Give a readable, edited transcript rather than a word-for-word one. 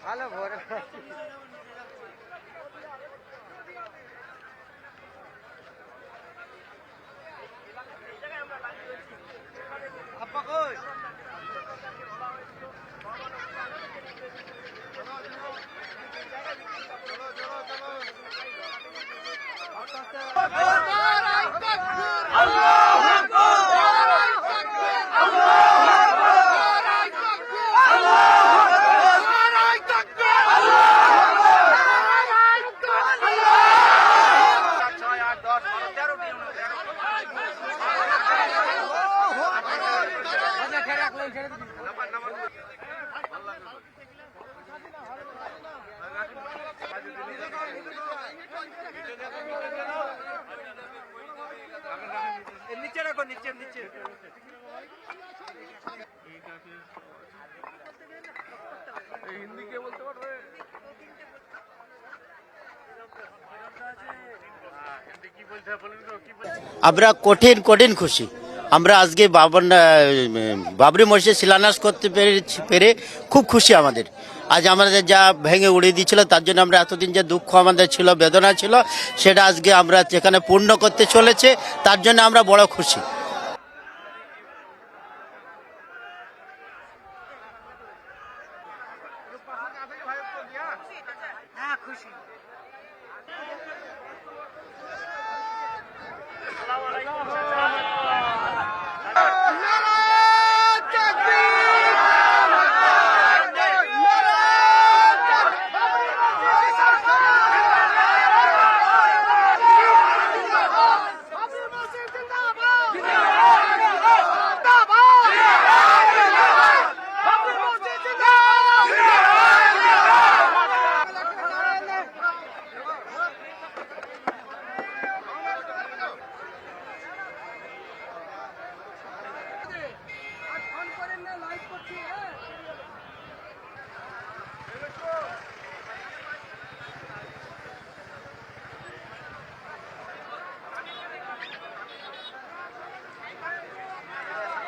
ভালো ভোর আপা কই নিচে রাখো নিচে নিচে হিন্দি কে বলতে পারবে আমরা কঠিন কঠিন খুশি। আমরা আজকে বাবরি মসজিদ শিলান্যাস করতে পেরে খুব খুশি আমাদের। আজ আমাদের যা ভেঙে উড়িয়ে দিয়েছিল তার জন্য আমরা এতদিন যে দুঃখ আমাদের ছিল, বেদনা ছিল, সেটা আজকে আমরা যেখানে পূর্ণ করতে চলেছে, তার জন্য আমরা বড় খুশি। হ্যাঁ খুশি।